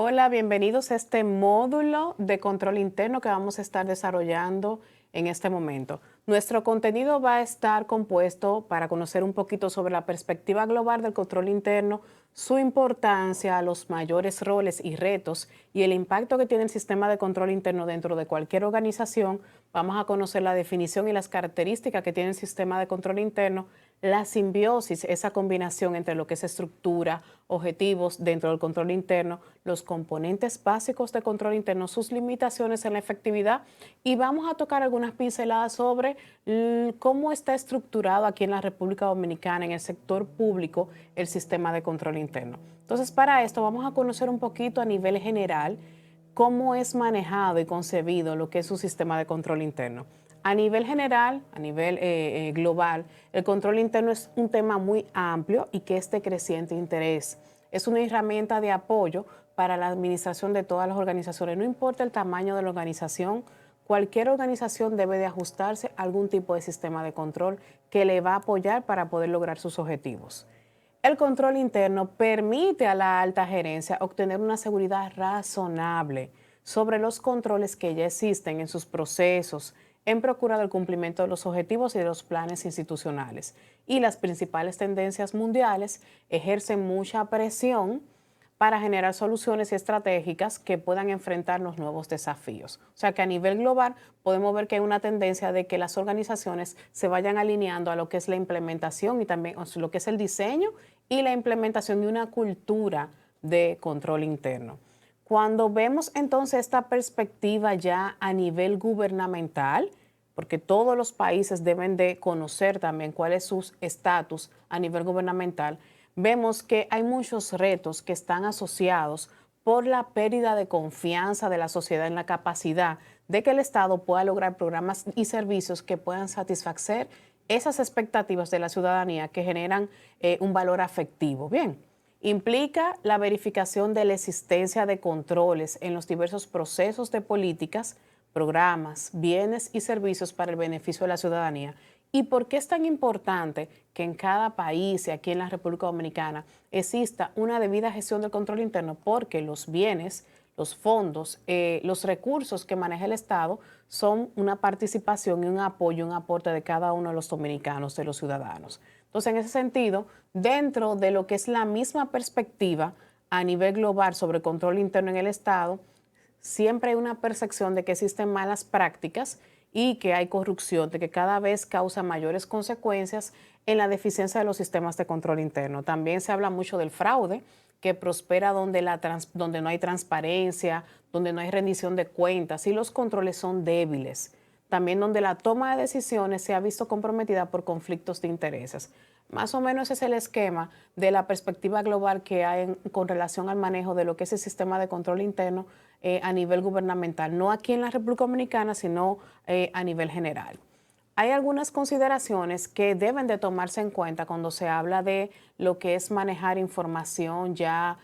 Hola, bienvenidos a este módulo de control interno que vamos a estar desarrollando en este momento. Nuestro contenido va a estar compuesto para conocer un poquito sobre la perspectiva global del control interno, su importancia, los mayores roles y retos y el impacto que tiene el sistema de control interno dentro de cualquier organización. Vamos a conocer la definición y las características que tiene el sistema de control interno, la simbiosis, esa combinación entre lo que es estructura, objetivos dentro del control interno, los componentes básicos de control interno, sus limitaciones en la efectividad y vamos a tocar algunas pinceladas sobre cómo está estructurado aquí en la República Dominicana, en el sector público, el sistema de control interno. Entonces, para esto vamos a conocer un poquito a nivel general cómo es manejado y concebido lo que es su sistema de control interno. A nivel general, a nivel global, el control interno es un tema muy amplio y que es de creciente interés. Es una herramienta de apoyo para la administración de todas las organizaciones. No importa el tamaño de la organización, cualquier organización debe de ajustarse a algún tipo de sistema de control que le va a apoyar para poder lograr sus objetivos. El control interno permite a la alta gerencia obtener una seguridad razonable sobre los controles que ya existen en sus procesos en procura del cumplimiento de los objetivos y de los planes institucionales. Y las principales tendencias mundiales ejercen mucha presión para generar soluciones estratégicas que puedan enfrentar los nuevos desafíos. O sea que a nivel global podemos ver que hay una tendencia de que las organizaciones se vayan alineando a lo que es la implementación y también lo que es el diseño y la implementación de una cultura de control interno. Cuando vemos entonces esta perspectiva ya a nivel gubernamental, porque todos los países deben de conocer también cuál es su estatus a nivel gubernamental, vemos que hay muchos retos que están asociados por la pérdida de confianza de la sociedad en la capacidad de que el Estado pueda lograr programas y servicios que puedan satisfacer esas expectativas de la ciudadanía que generan un valor afectivo. Bien, implica la verificación de la existencia de controles en los diversos procesos de políticas, programas, bienes y servicios para el beneficio de la ciudadanía. ¿Y por qué es tan importante que en cada país y aquí en la República Dominicana exista una debida gestión del control interno? Porque los bienes, los fondos, los recursos que maneja el Estado son una participación y un apoyo, un aporte de cada uno de los dominicanos, de los ciudadanos. Entonces, en ese sentido, dentro de lo que es la misma perspectiva a nivel global sobre control interno en el Estado, siempre hay una percepción de que existen malas prácticas y que hay corrupción, de que cada vez causa mayores consecuencias en la deficiencia de los sistemas de control interno. También se habla mucho del fraude, que prospera donde no hay transparencia, donde no hay rendición de cuentas y los controles son débiles. También donde la toma de decisiones se ha visto comprometida por conflictos de intereses. Más o menos ese es el esquema de la perspectiva global que hay con relación al manejo de lo que es el sistema de control interno a nivel gubernamental, no aquí en la República Dominicana, sino a nivel general. Hay algunas consideraciones que deben de tomarse en cuenta cuando se habla de lo que es manejar información ya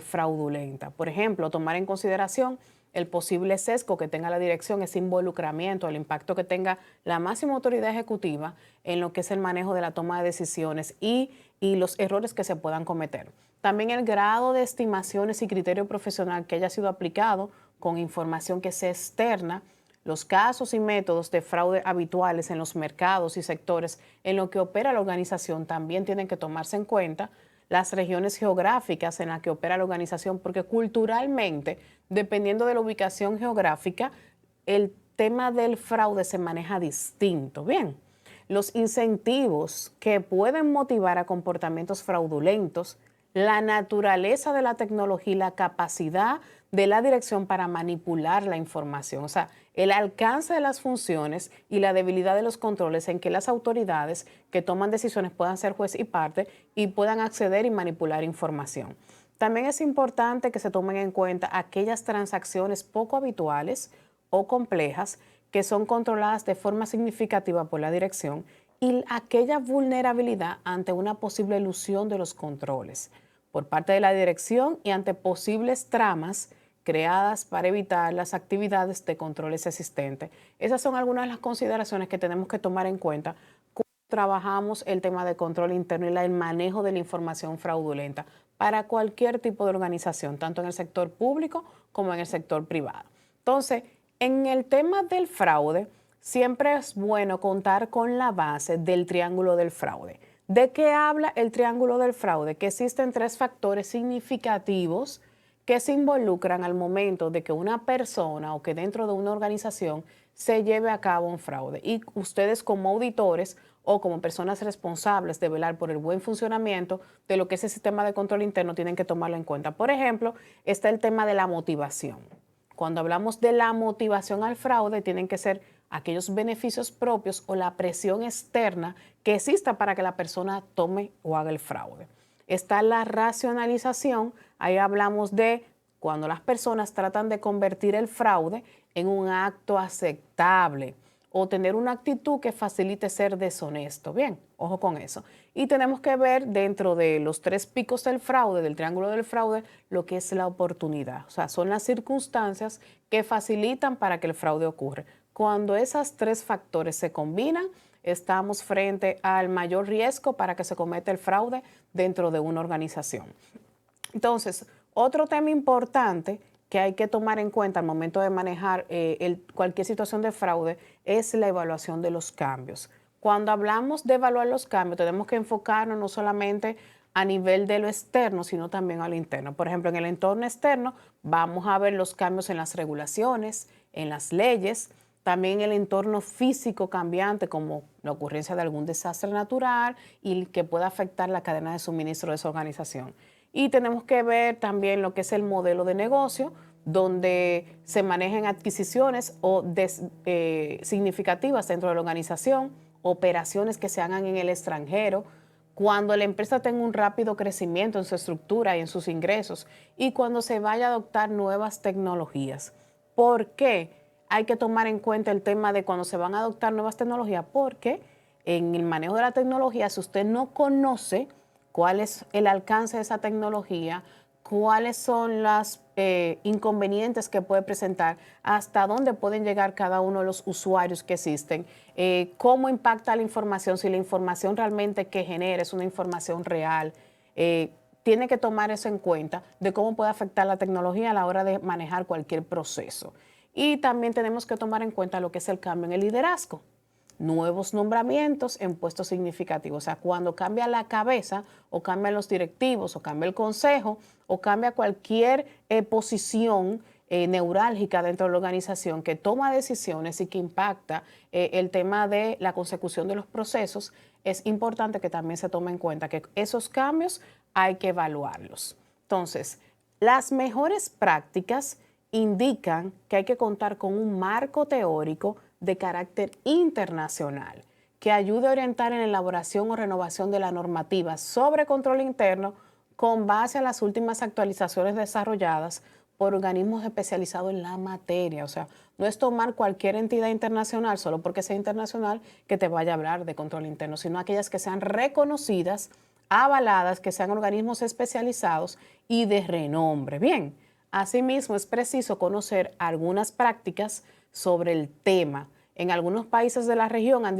fraudulenta. Por ejemplo, tomar en consideración el posible sesgo que tenga la dirección, ese involucramiento, el impacto que tenga la máxima autoridad ejecutiva en lo que es el manejo de la toma de decisiones y los errores que se puedan cometer. También el grado de estimaciones y criterio profesional que haya sido aplicado con información que sea externa, los casos y métodos de fraude habituales en los mercados y sectores en los que opera la organización también tienen que tomarse en cuenta, las regiones geográficas en las que opera la organización, porque culturalmente, dependiendo de la ubicación geográfica, el tema del fraude se maneja distinto. Bien, los incentivos que pueden motivar a comportamientos fraudulentos, la naturaleza de la tecnología y la capacidad de la dirección para manipular la información, o sea, el alcance de las funciones y la debilidad de los controles en que las autoridades que toman decisiones puedan ser juez y parte y puedan acceder y manipular información. También es importante que se tomen en cuenta aquellas transacciones poco habituales o complejas que son controladas de forma significativa por la dirección y aquella vulnerabilidad ante una posible elusión de los controles por parte de la dirección y ante posibles tramas creadas para evitar las actividades de controles existentes. Esas son algunas de las consideraciones que tenemos que tomar en cuenta cuando trabajamos el tema de control interno y el manejo de la información fraudulenta para cualquier tipo de organización, tanto en el sector público como en el sector privado. Entonces, en el tema del fraude, siempre es bueno contar con la base del triángulo del fraude. ¿De qué habla el triángulo del fraude? Que existen 3 factores significativos que se involucran al momento de que una persona o que dentro de una organización se lleve a cabo un fraude. Y ustedes como auditores o como personas responsables de velar por el buen funcionamiento de lo que es el sistema de control interno tienen que tomarlo en cuenta. Por ejemplo, está el tema de la motivación. Cuando hablamos de la motivación al fraude, tienen que ser aquellos beneficios propios o la presión externa que exista para que la persona tome o haga el fraude. Está la racionalización, ahí hablamos de cuando las personas tratan de convertir el fraude en un acto aceptable o tener una actitud que facilite ser deshonesto. Bien, ojo con eso. Y tenemos que ver dentro de los 3 picos del fraude, del triángulo del fraude, lo que es la oportunidad. O sea, son las circunstancias que facilitan para que el fraude ocurra. Cuando esos 3 factores se combinan, estamos frente al mayor riesgo para que se cometa el fraude dentro de una organización. Entonces, otro tema importante que hay que tomar en cuenta al momento de manejar cualquier situación de fraude es la evaluación de los cambios. Cuando hablamos de evaluar los cambios, tenemos que enfocarnos no solamente a nivel de lo externo, sino también a lo interno. Por ejemplo, en el entorno externo vamos a ver los cambios en las regulaciones, en las leyes, también el entorno físico cambiante, como la ocurrencia de algún desastre natural y que pueda afectar la cadena de suministro de esa organización. Y tenemos que ver también lo que es el modelo de negocio, donde se manejan adquisiciones significativas dentro de la organización, operaciones que se hagan en el extranjero, cuando la empresa tenga un rápido crecimiento en su estructura y en sus ingresos, y cuando se vaya a adoptar nuevas tecnologías. ¿Por qué? Hay que tomar en cuenta el tema de cuando se van a adoptar nuevas tecnologías, porque en el manejo de la tecnología, si usted no conoce cuál es el alcance de esa tecnología, cuáles son los inconvenientes que puede presentar, hasta dónde pueden llegar cada uno de los usuarios que existen, cómo impacta la información, si la información realmente que genera es una información real, tiene que tomar eso en cuenta de cómo puede afectar la tecnología a la hora de manejar cualquier proceso. Y también tenemos que tomar en cuenta lo que es el cambio en el liderazgo. Nuevos nombramientos en puestos significativos. O sea, cuando cambia la cabeza o cambian los directivos o cambia el consejo o cambia cualquier posición neurálgica dentro de la organización que toma decisiones y que impacta el tema de la consecución de los procesos, es importante que también se tome en cuenta que esos cambios hay que evaluarlos. Entonces, las mejores prácticas indican que hay que contar con un marco teórico de carácter internacional que ayude a orientar en la elaboración o renovación de la normativa sobre control interno con base a las últimas actualizaciones desarrolladas por organismos especializados en la materia. O sea, no es tomar cualquier entidad internacional solo porque sea internacional que te vaya a hablar de control interno, sino aquellas que sean reconocidas, avaladas, que sean organismos especializados y de renombre. Bien. Asimismo, es preciso conocer algunas prácticas sobre el tema. En algunos países de la región han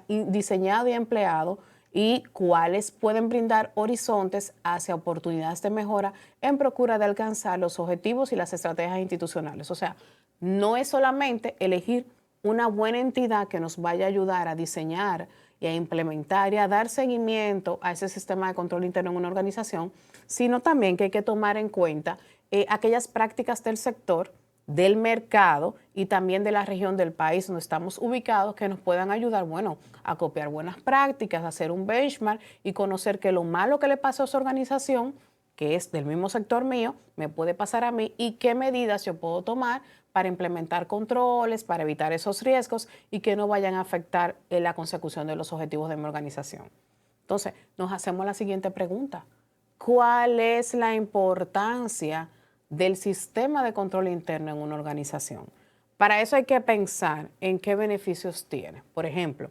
diseñado y empleado y cuáles pueden brindar horizontes hacia oportunidades de mejora en procura de alcanzar los objetivos y las estrategias institucionales. O sea, no es solamente elegir una buena entidad que nos vaya a ayudar a diseñar y a implementar y a dar seguimiento a ese sistema de control interno en una organización, sino también que hay que tomar en cuenta aquellas prácticas del sector, del mercado y también de la región del país donde estamos ubicados que nos puedan ayudar, bueno, a copiar buenas prácticas, a hacer un benchmark y conocer que lo malo que le pasó a esa organización, que es del mismo sector mío, me puede pasar a mí y qué medidas yo puedo tomar para implementar controles, para evitar esos riesgos y que no vayan a afectar la consecución de los objetivos de mi organización. Entonces, nos hacemos la siguiente pregunta. ¿Cuál es la importancia del sistema de control interno en una organización? Para eso hay que pensar en qué beneficios tiene. Por ejemplo,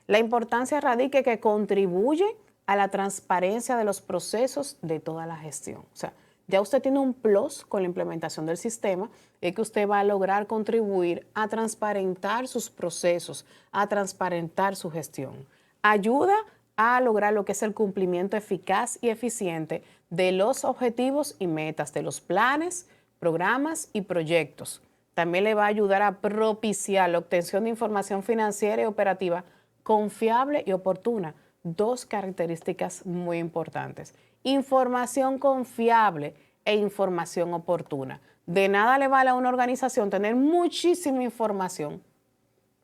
la importancia radica en que contribuye a la transparencia de los procesos de toda la gestión. O sea, ya usted tiene un plus con la implementación del sistema, es que usted va a lograr contribuir a transparentar sus procesos, a transparentar su gestión. Ayuda a lograr lo que es el cumplimiento eficaz y eficiente de los objetivos y metas, de los planes, programas y proyectos. También le va a ayudar a propiciar la obtención de información financiera y operativa confiable y oportuna. Dos características muy importantes. Información confiable e información oportuna. De nada le vale a una organización tener muchísima información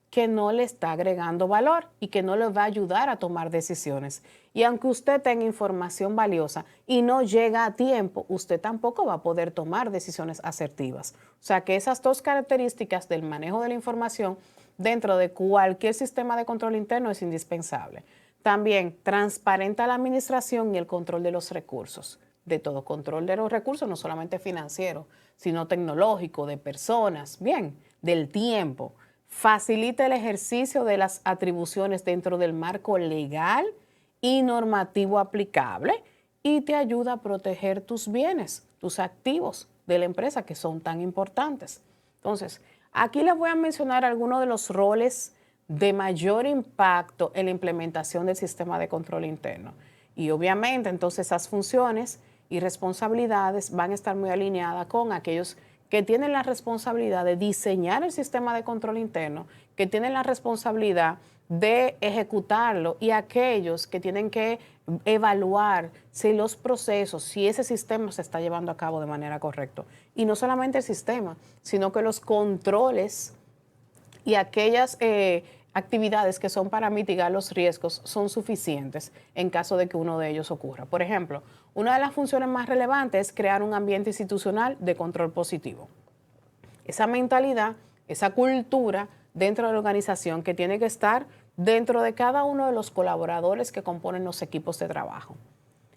que no le está agregando valor y que no le va a ayudar a tomar decisiones. Y aunque usted tenga información valiosa y no llega a tiempo, usted tampoco va a poder tomar decisiones asertivas. O sea que esas dos características del manejo de la información dentro de cualquier sistema de control interno es indispensable. También transparenta la administración y el control de los recursos. De todo control de los recursos, no solamente financiero, sino tecnológico, de personas, bien, del tiempo. Facilita el ejercicio de las atribuciones dentro del marco legal y normativo aplicable y te ayuda a proteger tus bienes, tus activos de la empresa que son tan importantes. Entonces, aquí les voy a mencionar algunos de los roles de mayor impacto en la implementación del sistema de control interno. Y obviamente, entonces, esas funciones y responsabilidades van a estar muy alineadas con aquellos que tienen la responsabilidad de diseñar el sistema de control interno, que tienen la responsabilidad de ejecutarlo y aquellos que tienen que evaluar si los procesos, si ese sistema se está llevando a cabo de manera correcta. Y no solamente el sistema, sino que los controles y aquellas actividades que son para mitigar los riesgos son suficientes en caso de que uno de ellos ocurra. Por ejemplo, una de las funciones más relevantes es crear un ambiente institucional de control positivo. Esa mentalidad, esa cultura dentro de la organización que tiene que estar dentro de cada uno de los colaboradores que componen los equipos de trabajo.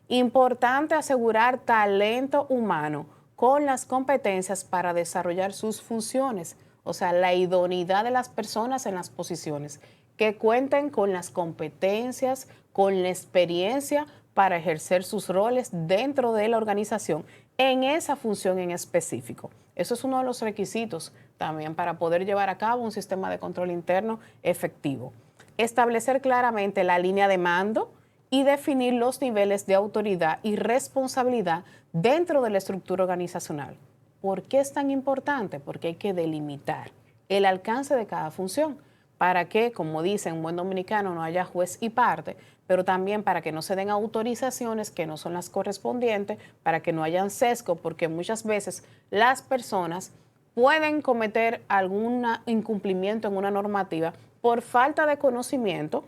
Importante asegurar talento humano con las competencias para desarrollar sus funciones, o sea, la idoneidad de las personas en las posiciones, que cuenten con las competencias, con la experiencia para ejercer sus roles dentro de la organización en esa función en específico. Eso es uno de los requisitos también para poder llevar a cabo un sistema de control interno efectivo. Establecer claramente la línea de mando y definir los niveles de autoridad y responsabilidad dentro de la estructura organizacional. ¿Por qué es tan importante? Porque hay que delimitar el alcance de cada función para que, como dicen un buen dominicano, no haya juez y parte, pero también para que no se den autorizaciones que no son las correspondientes, para que no hayan sesgo, porque muchas veces las personas pueden cometer algún incumplimiento en una normativa por falta de conocimiento,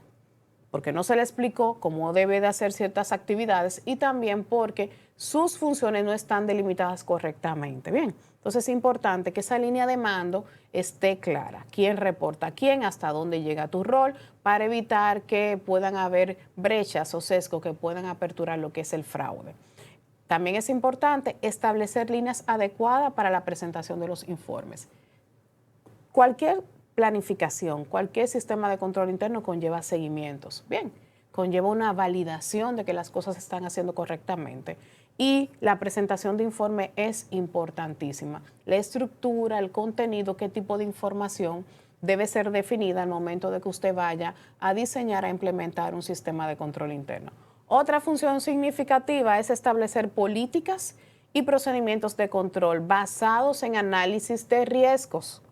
porque no se le explicó cómo debe de hacer ciertas actividades y también porque sus funciones no están delimitadas correctamente. Bien, entonces es importante que esa línea de mando esté clara. ¿Quién reporta a quién? ¿Hasta dónde llega tu rol? Para evitar que puedan haber brechas o sesgos que puedan aperturar lo que es el fraude. También es importante establecer líneas adecuadas para la presentación de los informes. Cualquier planificación, cualquier sistema de control interno conlleva seguimientos. Bien, conlleva una validación de que las cosas se están haciendo correctamente. Y la presentación de informe es importantísima. La estructura, el contenido, qué tipo de información debe ser definida al momento de que usted vaya a diseñar, a implementar un sistema de control interno. Otra función significativa es establecer políticas y procedimientos de control basados en análisis de riesgos.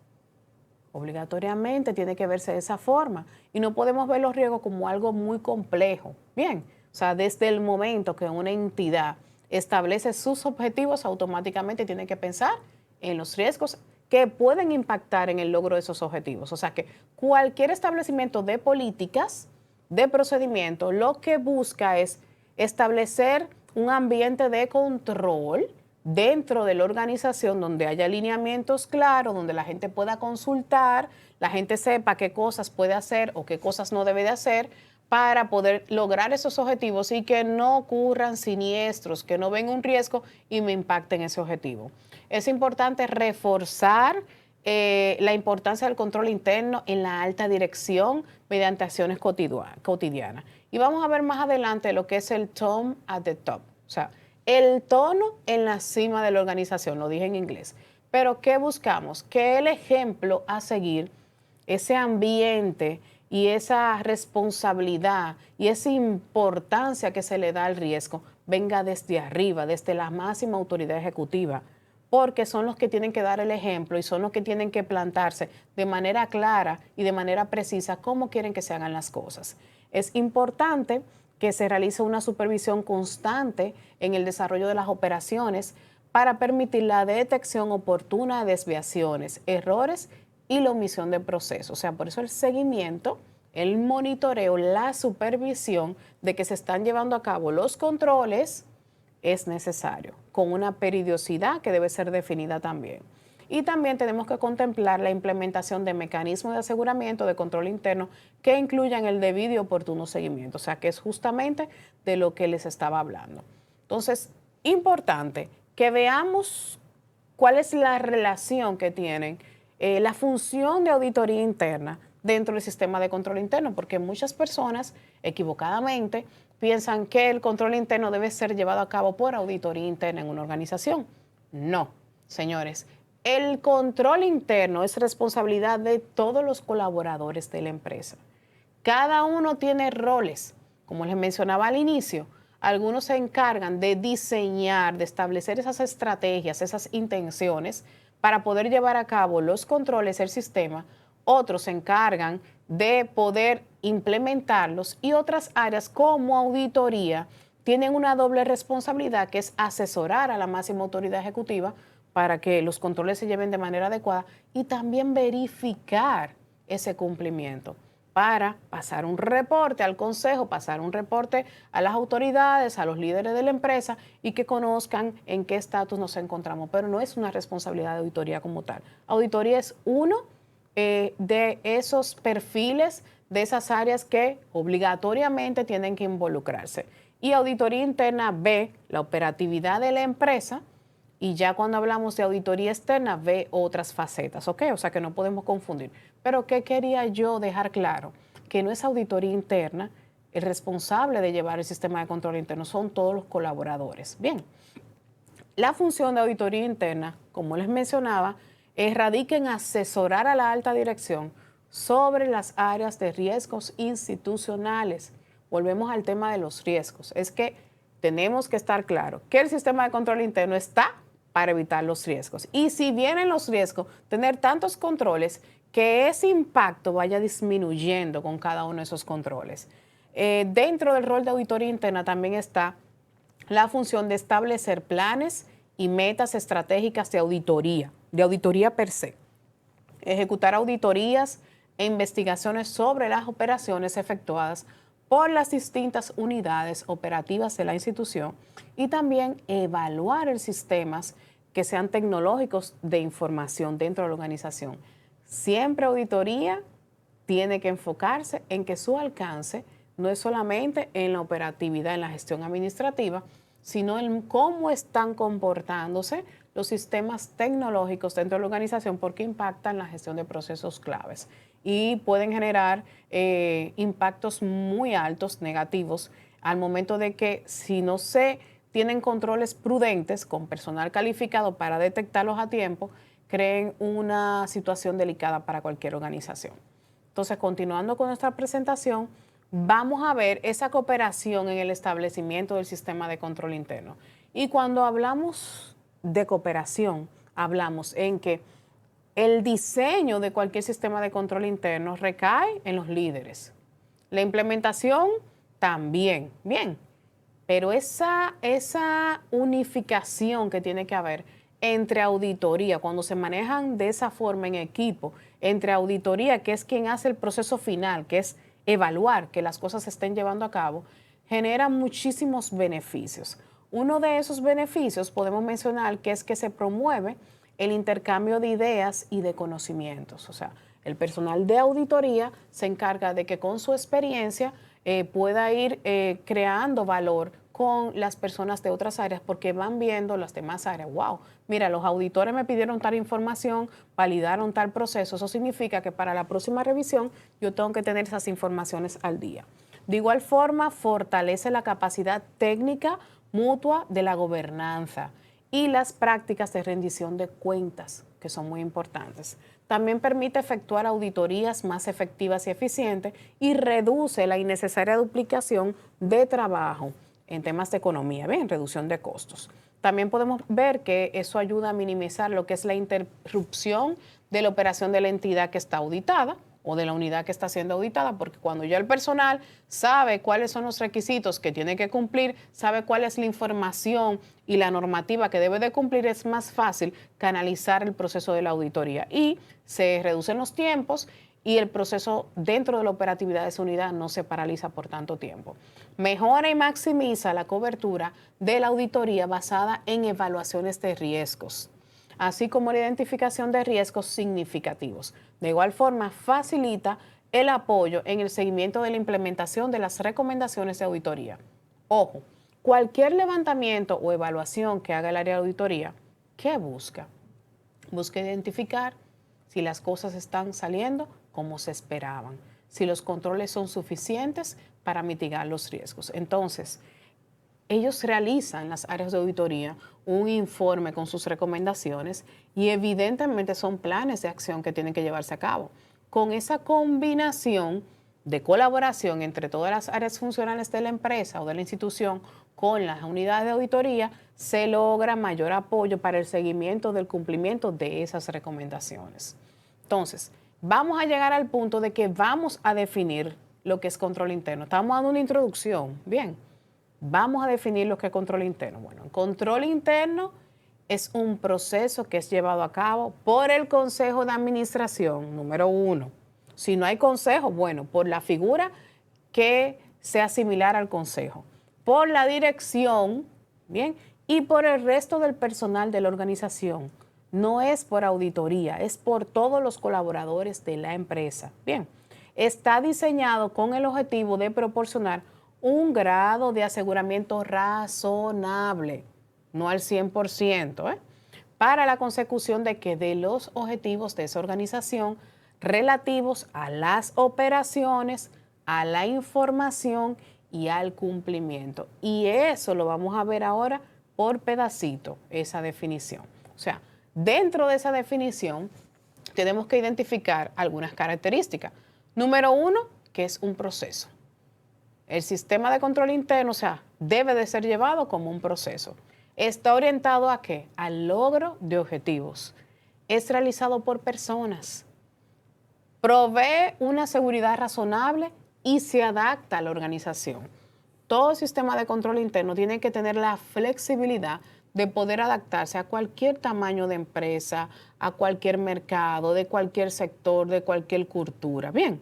Obligatoriamente tiene que verse de esa forma y no podemos ver los riesgos como algo muy complejo. Bien, o sea, desde el momento que una entidad establece sus objetivos, automáticamente tiene que pensar en los riesgos que pueden impactar en el logro de esos objetivos. O sea que cualquier establecimiento de políticas, de procedimientos, lo que busca es establecer un ambiente de control dentro de la organización donde haya alineamientos claros, donde la gente pueda consultar, la gente sepa qué cosas puede hacer o qué cosas no debe de hacer para poder lograr esos objetivos y que no ocurran siniestros, que no venga un riesgo y me impacten ese objetivo. Es importante reforzar la importancia del control interno en la alta dirección mediante acciones cotidianas. Y vamos a ver más adelante lo que es el tone at the top, o sea, el tono en la cima de la organización, lo dije en inglés. Pero ¿qué buscamos? Que el ejemplo a seguir, ese ambiente y esa responsabilidad y esa importancia que se le da al riesgo venga desde arriba, desde la máxima autoridad ejecutiva, porque son los que tienen que dar el ejemplo y son los que tienen que plantarse de manera clara y de manera precisa cómo quieren que se hagan las cosas. Es importante que se realice una supervisión constante en el desarrollo de las operaciones para permitir la detección oportuna de desviaciones, errores y la omisión de procesos. O sea, por eso el seguimiento, el monitoreo, la supervisión de que se están llevando a cabo los controles es necesario, con una periodicidad que debe ser definida también. Y también tenemos que contemplar la implementación de mecanismos de aseguramiento de control interno que incluyan el debido y oportuno seguimiento, o sea, que es justamente de lo que les estaba hablando. Entonces, importante que veamos cuál es la relación que tienen la función de auditoría interna dentro del sistema de control interno, porque muchas personas equivocadamente piensan que el control interno debe ser llevado a cabo por auditoría interna en una organización. No, señores, el control interno es responsabilidad de todos los colaboradores de la empresa. Cada uno tiene roles, como les mencionaba al inicio. Algunos se encargan de diseñar, de establecer esas estrategias, esas intenciones para poder llevar a cabo los controles del sistema. Otros se encargan de poder implementarlos y otras áreas como auditoría tienen una doble responsabilidad que es asesorar a la máxima autoridad ejecutiva para que los controles se lleven de manera adecuada y también verificar ese cumplimiento para pasar un reporte al consejo, pasar un reporte a las autoridades, a los líderes de la empresa y que conozcan en qué estatus nos encontramos. Pero no es una responsabilidad de auditoría como tal. Auditoría es uno de esos perfiles, de esas áreas que obligatoriamente tienen que involucrarse. Y auditoría interna ve la operatividad de la empresa y ya cuando hablamos de auditoría externa ve otras facetas, ¿ok? O sea que no podemos confundir. Pero ¿qué quería yo dejar claro? Que no es auditoría interna, el responsable de llevar el sistema de control interno son todos los colaboradores. Bien, la función de auditoría interna, como les mencionaba, radica en asesorar a la alta dirección sobre las áreas de riesgos institucionales. Volvemos al tema de los riesgos. Es que tenemos que estar claros que el sistema de control interno está para evitar los riesgos. Y si vienen los riesgos, tener tantos controles que ese impacto vaya disminuyendo con cada uno de esos controles. Dentro del rol de auditoría interna también está la función de establecer planes y metas estratégicas de auditoría per se. Ejecutar auditorías e investigaciones sobre las operaciones efectuadas por las distintas unidades operativas de la institución y también evaluar los sistemas que sean tecnológicos de información dentro de la organización. Siempre auditoría tiene que enfocarse en que su alcance no es solamente en la operatividad, en la gestión administrativa, sino en cómo están comportándose los sistemas tecnológicos dentro de la organización porque impactan la gestión de procesos claves y pueden generar impactos muy altos, negativos, al momento de que si no se tienen controles prudentes con personal calificado para detectarlos a tiempo, creen una situación delicada para cualquier organización. Entonces, continuando con nuestra presentación, vamos a ver esa cooperación en el establecimiento del sistema de control interno. Y cuando hablamos de cooperación, hablamos en que el diseño de cualquier sistema de control interno recae en los líderes. La implementación también, bien, pero esa unificación que tiene que haber entre auditoría, cuando se manejan de esa forma en equipo, entre auditoría, que es quien hace el proceso final, que es evaluar que las cosas se estén llevando a cabo, genera muchísimos beneficios. Uno de esos beneficios podemos mencionar que es que se promueve el intercambio de ideas y de conocimientos. O sea, el personal de auditoría se encarga de que con su experiencia pueda ir creando valor con las personas de otras áreas porque van viendo las demás áreas. Wow, mira, los auditores me pidieron tal información, validaron tal proceso. Eso significa que para la próxima revisión yo tengo que tener esas informaciones al día. De igual forma, fortalece la capacidad técnica mutua de la gobernanza y las prácticas de rendición de cuentas, que son muy importantes. También permite efectuar auditorías más efectivas y eficientes y reduce la innecesaria duplicación de trabajo en temas de economía, bien, reducción de costos. También podemos ver que eso ayuda a minimizar lo que es la interrupción de la operación de la entidad que está auditada o de la unidad que está siendo auditada, porque cuando ya el personal sabe cuáles son los requisitos que tiene que cumplir, sabe cuál es la información y la normativa que debe de cumplir, es más fácil canalizar el proceso de la auditoría y se reducen los tiempos y el proceso dentro de la operatividad de esa unidad no se paraliza por tanto tiempo. Mejora y maximiza la cobertura de la auditoría basada en evaluaciones de riesgos, así como la identificación de riesgos significativos. De igual forma, facilita el apoyo en el seguimiento de la implementación de las recomendaciones de auditoría. Ojo, cualquier levantamiento o evaluación que haga el área de auditoría, ¿qué busca? Busca identificar si las cosas están saliendo como se esperaban, si los controles son suficientes para mitigar los riesgos. Entonces, ellos realizan, las áreas de auditoría, un informe con sus recomendaciones y evidentemente son planes de acción que tienen que llevarse a cabo. Con esa combinación de colaboración entre todas las áreas funcionales de la empresa o de la institución con las unidades de auditoría, se logra mayor apoyo para el seguimiento del cumplimiento de esas recomendaciones. Entonces, vamos a llegar al punto de que vamos a definir lo que es control interno. Estamos dando una introducción, bien. Vamos a definir lo que es control interno. Bueno, el control interno es un proceso que es llevado a cabo por el Consejo de Administración, número 1. Si no hay consejo, bueno, por la figura que sea similar al consejo, por la dirección, bien, y por el resto del personal de la organización. No es por auditoría, es por todos los colaboradores de la empresa. Bien, está diseñado con el objetivo de proporcionar un grado de aseguramiento razonable, no al 100%, para la consecución de los objetivos de esa organización relativos a las operaciones, a la información y al cumplimiento. Y eso lo vamos a ver ahora por pedacito, esa definición. O sea, dentro de esa definición tenemos que identificar algunas características. Número 1, que es un proceso. El sistema de control interno, o sea, debe de ser llevado como un proceso. ¿Está orientado a qué? Al logro de objetivos. Es realizado por personas. Provee una seguridad razonable y se adapta a la organización. Todo sistema de control interno tiene que tener la flexibilidad de poder adaptarse a cualquier tamaño de empresa, a cualquier mercado, de cualquier sector, de cualquier cultura. Bien.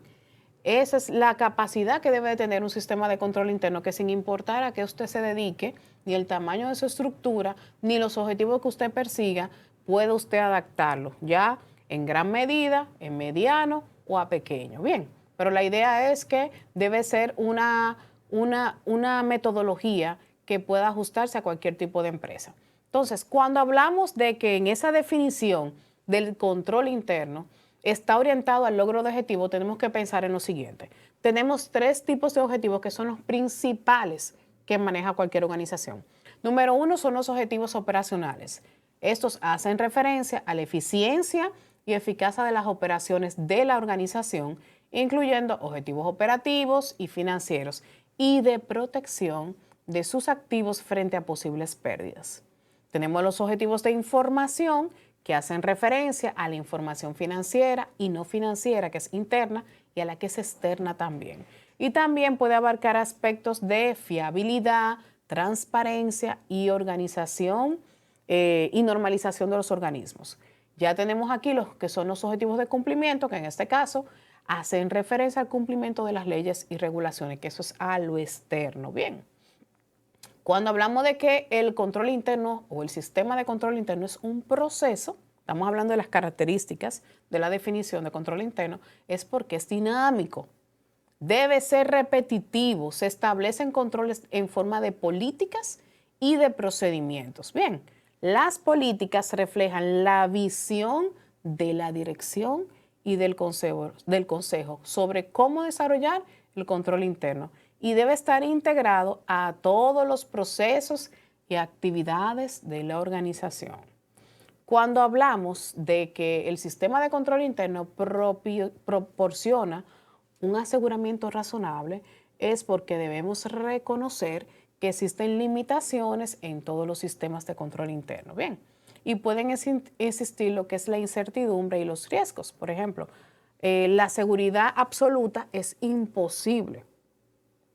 Esa es la capacidad que debe de tener un sistema de control interno, que sin importar a qué usted se dedique, ni el tamaño de su estructura, ni los objetivos que usted persiga, puede usted adaptarlo, ya en gran medida, en mediano o a pequeño. Bien, pero la idea es que debe ser una metodología que pueda ajustarse a cualquier tipo de empresa. Entonces, cuando hablamos de que en esa definición del control interno, está orientado al logro de objetivos, tenemos que pensar en lo siguiente. Tenemos 3 tipos de objetivos que son los principales que maneja cualquier organización. Número 1 son los objetivos operacionales. Estos hacen referencia a la eficiencia y eficacia de las operaciones de la organización, incluyendo objetivos operativos y financieros y de protección de sus activos frente a posibles pérdidas. Tenemos los objetivos de información, que hacen referencia a la información financiera y no financiera, que es interna, y a la que es externa también. Y también puede abarcar aspectos de fiabilidad, transparencia y organización y normalización de los organismos. Ya tenemos aquí los que son los objetivos de cumplimiento, que en este caso hacen referencia al cumplimiento de las leyes y regulaciones, que eso es a lo externo. Bien. Cuando hablamos de que el control interno o el sistema de control interno es un proceso, estamos hablando de las características de la definición de control interno, es porque es dinámico, debe ser repetitivo, se establecen controles en forma de políticas y de procedimientos. Bien, las políticas reflejan la visión de la dirección y del consejo sobre cómo desarrollar el control interno, y debe estar integrado a todos los procesos y actividades de la organización. Cuando hablamos de que el sistema de control interno proporciona un aseguramiento razonable, es porque debemos reconocer que existen limitaciones en todos los sistemas de control interno. Bien, y pueden existir lo que es la incertidumbre y los riesgos. Por ejemplo, la seguridad absoluta es imposible.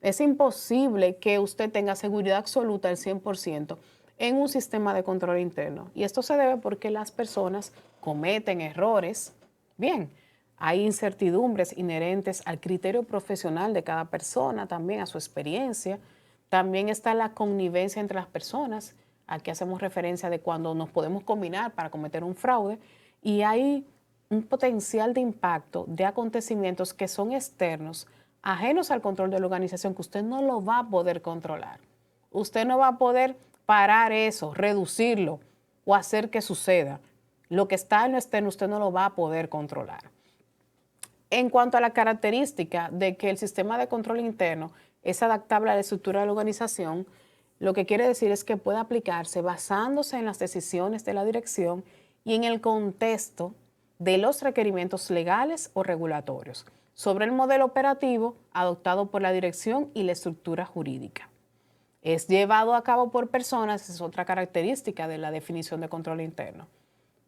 Es imposible que usted tenga seguridad absoluta al 100% en un sistema de control interno. Y esto se debe porque las personas cometen errores. Bien, hay incertidumbres inherentes al criterio profesional de cada persona, también a su experiencia. También está la connivencia entre las personas. Aquí hacemos referencia de cuando nos podemos combinar para cometer un fraude. Y hay un potencial de impacto de acontecimientos que son externos, ajenos al control de la organización, que usted no lo va a poder controlar. Usted no va a poder parar eso, reducirlo o hacer que suceda. Lo que está en lo externo usted no lo va a poder controlar. En cuanto a la característica de que el sistema de control interno es adaptable a la estructura de la organización, lo que quiere decir es que puede aplicarse basándose en las decisiones de la dirección y en el contexto de los requerimientos legales o regulatorios sobre el modelo operativo adoptado por la dirección y la estructura jurídica. Es llevado a cabo por personas, es otra característica de la definición de control interno.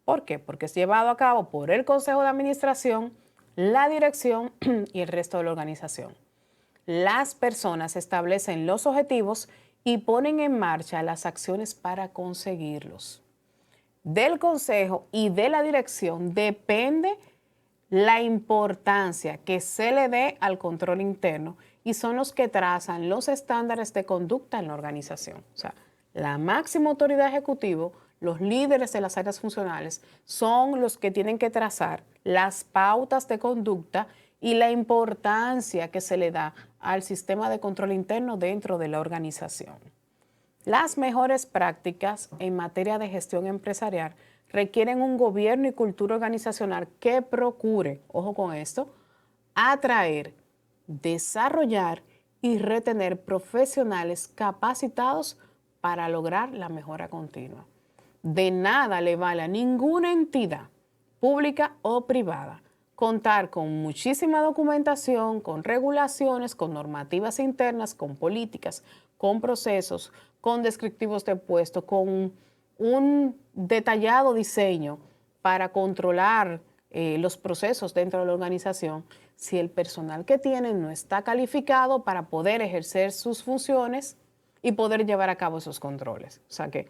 ¿Por qué? Porque es llevado a cabo por el Consejo de Administración, la dirección y el resto de la organización. Las personas establecen los objetivos y ponen en marcha las acciones para conseguirlos. Del Consejo y de la dirección depende la importancia que se le dé al control interno y son los que trazan los estándares de conducta en la organización. O sea, la máxima autoridad ejecutiva, los líderes de las áreas funcionales, son los que tienen que trazar las pautas de conducta y la importancia que se le da al sistema de control interno dentro de la organización. Las mejores prácticas en materia de gestión empresarial requieren un gobierno y cultura organizacional que procure, ojo con esto, atraer, desarrollar y retener profesionales capacitados para lograr la mejora continua. De nada le vale a ninguna entidad, pública o privada, contar con muchísima documentación, con regulaciones, con normativas internas, con políticas, con procesos, con descriptivos de puesto, con un detallado diseño para controlar los procesos dentro de la organización, si el personal que tienen no está calificado para poder ejercer sus funciones y poder llevar a cabo esos controles. O sea que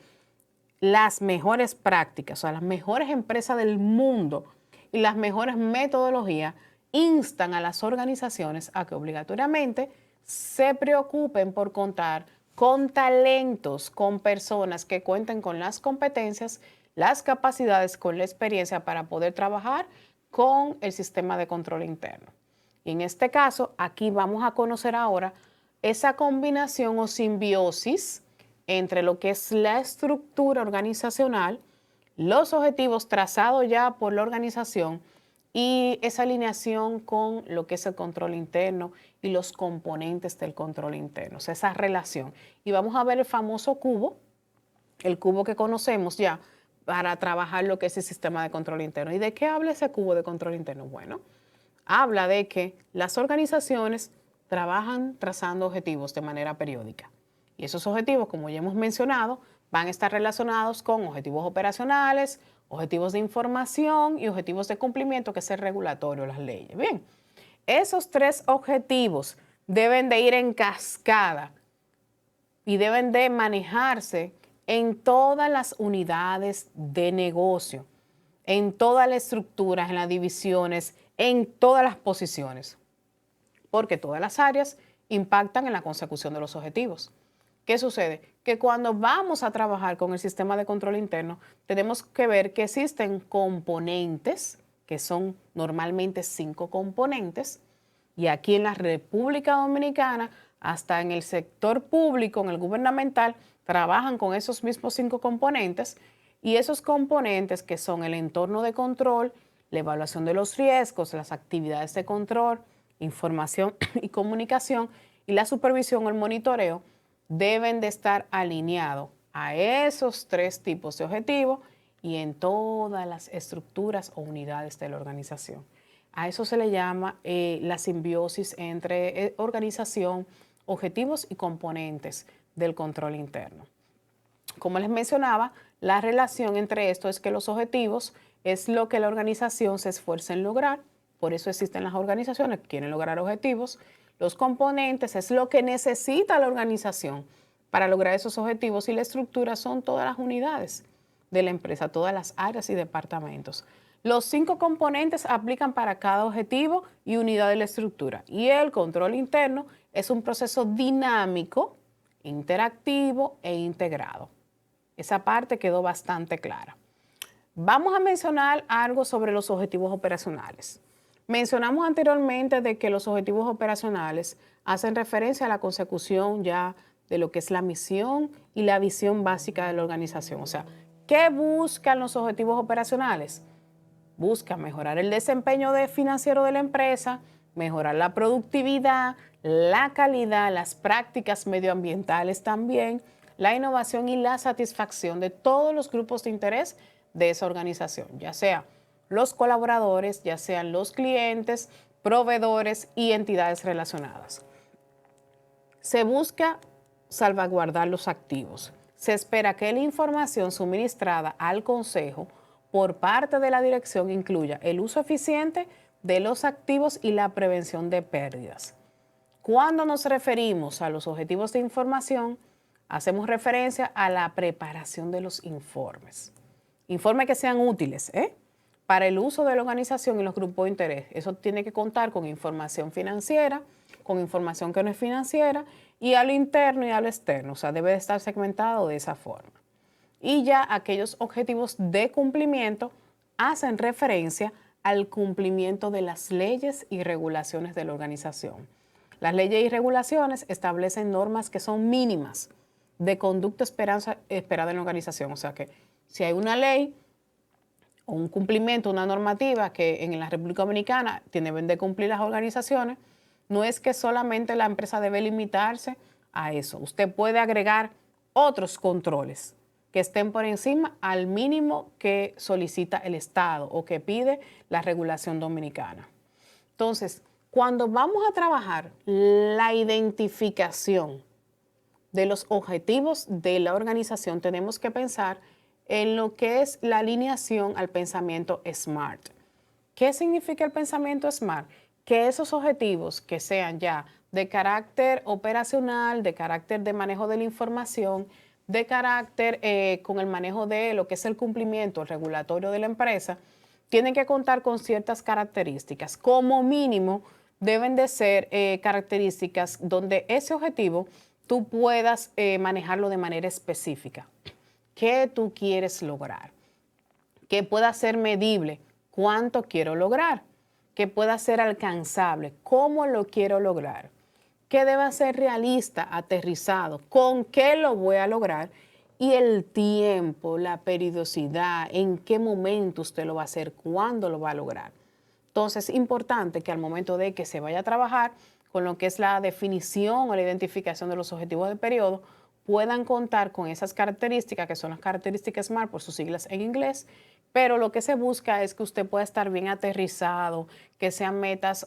las mejores prácticas, o sea, las mejores empresas del mundo y las mejores metodologías instan a las organizaciones a que obligatoriamente se preocupen por contar con talentos, con personas que cuenten con las competencias, las capacidades, con la experiencia para poder trabajar con el sistema de control interno. Y en este caso, aquí vamos a conocer ahora esa combinación o simbiosis entre lo que es la estructura organizacional, los objetivos trazados ya por la organización y esa alineación con lo que es el control interno y los componentes del control interno, o sea, esa relación. Y vamos a ver el famoso cubo, el cubo que conocemos ya para trabajar lo que es el sistema de control interno. ¿Y de qué habla ese cubo de control interno? Bueno, habla de que las organizaciones trabajan trazando objetivos de manera periódica. Y esos objetivos, como ya hemos mencionado, van a estar relacionados con objetivos operacionales, objetivos de información y objetivos de cumplimiento, que es el regulatorio, las leyes. Bien, esos tres objetivos deben de ir en cascada y deben de manejarse en todas las unidades de negocio, en todas las estructuras, en las divisiones, en todas las posiciones, porque todas las áreas impactan en la consecución de los objetivos. ¿Qué sucede? Que cuando vamos a trabajar con el sistema de control interno, tenemos que ver que existen componentes, que son normalmente 5 componentes, y aquí en la República Dominicana, hasta en el sector público, en el gubernamental, trabajan con esos mismos 5 componentes, y esos componentes que son el entorno de control, la evaluación de los riesgos, las actividades de control, información y comunicación, y la supervisión o el monitoreo, deben de estar alineados a esos 3 tipos de objetivos y en todas las estructuras o unidades de la organización. A eso se le llama la simbiosis entre organización, objetivos y componentes del control interno. Como les mencionaba, la relación entre esto es que los objetivos es lo que la organización se esfuerza en lograr, por eso existen las organizaciones que quieren lograr objetivos. Los componentes es lo que necesita la organización para lograr esos objetivos y la estructura son todas las unidades de la empresa, todas las áreas y departamentos. Los 5 componentes aplican para cada objetivo y unidad de la estructura. Y el control interno es un proceso dinámico, interactivo e integrado. Esa parte quedó bastante clara. Vamos a mencionar algo sobre los objetivos operacionales. Mencionamos anteriormente de que los objetivos operacionales hacen referencia a la consecución ya de lo que es la misión y la visión básica de la organización. O sea, ¿qué buscan los objetivos operacionales? Busca mejorar el desempeño financiero de la empresa, mejorar la productividad, la calidad, las prácticas medioambientales también, la innovación y la satisfacción de todos los grupos de interés de esa organización, ya sea los colaboradores, ya sean los clientes, proveedores y entidades relacionadas. Se busca salvaguardar los activos. Se espera que la información suministrada al Consejo por parte de la dirección incluya el uso eficiente de los activos y la prevención de pérdidas. Cuando nos referimos a los objetivos de información, hacemos referencia a la preparación de los informes. Informes que sean útiles, para el uso de la organización y los grupos de interés. Eso tiene que contar con información financiera, con información que no es financiera, y a lo interno y a lo externo. O sea, debe de estar segmentado de esa forma. Y ya aquellos objetivos de cumplimiento hacen referencia al cumplimiento de las leyes y regulaciones de la organización. Las leyes y regulaciones establecen normas que son mínimas de conducta esperada en la organización. O sea que si hay una ley o un cumplimiento, una normativa que en la República Dominicana deben de cumplir las organizaciones, no es que solamente la empresa debe limitarse a eso. Usted puede agregar otros controles que estén por encima al mínimo que solicita el Estado o que pide la regulación dominicana. Entonces, cuando vamos a trabajar la identificación de los objetivos de la organización, tenemos que pensar en lo que es la alineación al pensamiento SMART. ¿Qué significa el pensamiento SMART? Que esos objetivos que sean ya de carácter operacional, de carácter de manejo de la información, de carácter con el manejo de lo que es el cumplimiento regulatorio de la empresa, tienen que contar con ciertas características. Como mínimo, deben de ser características donde ese objetivo tú puedas manejarlo de manera específica. ¿Qué tú quieres lograr? Que pueda ser medible. ¿Cuánto quiero lograr? Que pueda ser alcanzable. ¿Cómo lo quiero lograr? Que deba ser realista, aterrizado. ¿Con qué lo voy a lograr? Y el tiempo, la periodicidad, en qué momento usted lo va a hacer, cuándo lo va a lograr. Entonces, es importante que al momento de que se vaya a trabajar con lo que es la definición o la identificación de los objetivos del periodo, puedan contar con esas características, que son las características SMART por sus siglas en inglés, pero lo que se busca es que usted pueda estar bien aterrizado, que sean metas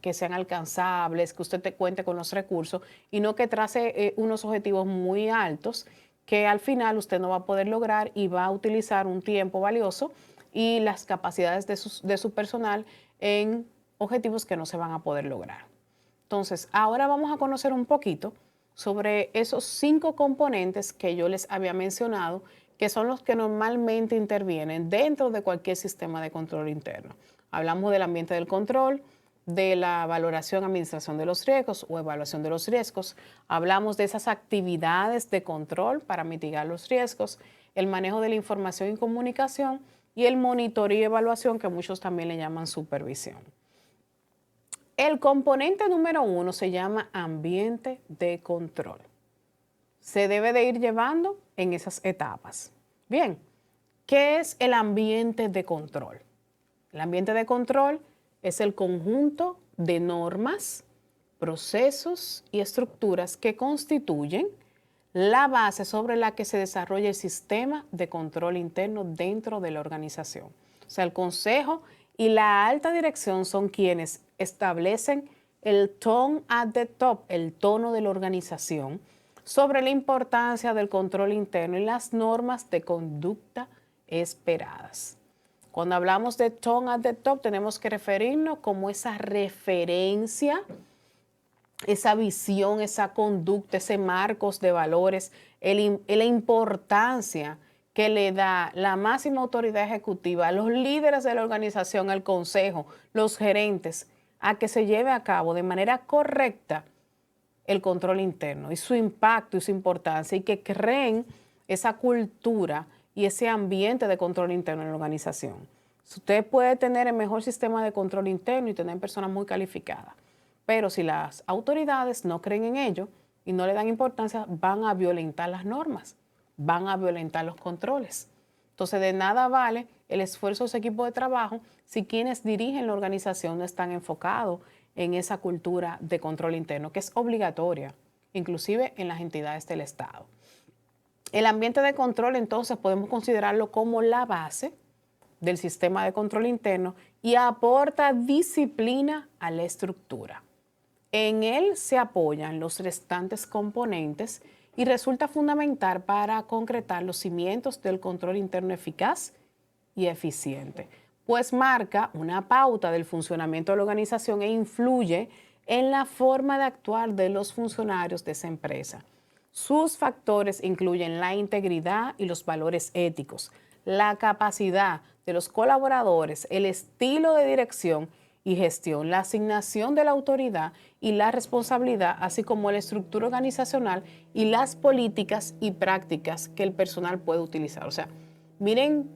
que sean alcanzables, que usted te cuente con los recursos y no que trace unos objetivos muy altos que al final usted no va a poder lograr y va a utilizar un tiempo valioso y las capacidades de su personal en objetivos que no se van a poder lograr. Entonces, ahora vamos a conocer un poquito sobre esos 5 componentes que yo les había mencionado, que son los que normalmente intervienen dentro de cualquier sistema de control interno. Hablamos del ambiente del control, de la valoración, administración de los riesgos o evaluación de los riesgos. Hablamos de esas actividades de control para mitigar los riesgos, el manejo de la información y comunicación y el monitoreo y evaluación, que muchos también le llaman supervisión. El componente número 1 se llama ambiente de control. Se debe de ir llevando en esas etapas. Bien, ¿qué es el ambiente de control? El ambiente de control es el conjunto de normas, procesos y estructuras que constituyen la base sobre la que se desarrolla el sistema de control interno dentro de la organización. O sea, el consejo y la alta dirección son quienes establecen el tone at the top, el tono de la organización, sobre la importancia del control interno y las normas de conducta esperadas. Cuando hablamos de tone at the top, tenemos que referirnos como esa referencia, esa visión, esa conducta, ese marcos de valores, la importancia que le da la máxima autoridad ejecutiva, los líderes de la organización, el consejo, los gerentes, a que se lleve a cabo de manera correcta el control interno y su impacto y su importancia, y que creen esa cultura y ese ambiente de control interno en la organización. Usted puede tener el mejor sistema de control interno y tener personas muy calificadas, pero si las autoridades no creen en ello y no le dan importancia, van a violentar las normas, van a violentar los controles. Entonces, de nada vale el esfuerzo de su equipo de trabajo si quienes dirigen la organización no están enfocados en esa cultura de control interno, que es obligatoria, inclusive en las entidades del Estado. El ambiente de control, entonces, podemos considerarlo como la base del sistema de control interno y aporta disciplina a la estructura. En él se apoyan los restantes componentes y resulta fundamental para concretar los cimientos del control interno eficaz y eficiente, pues marca una pauta del funcionamiento de la organización e influye en la forma de actuar de los funcionarios de esa empresa. Sus factores incluyen la integridad y los valores éticos, la capacidad de los colaboradores, el estilo de dirección y gestión, la asignación de la autoridad y la responsabilidad, así como la estructura organizacional y las políticas y prácticas que el personal puede utilizar. O sea, miren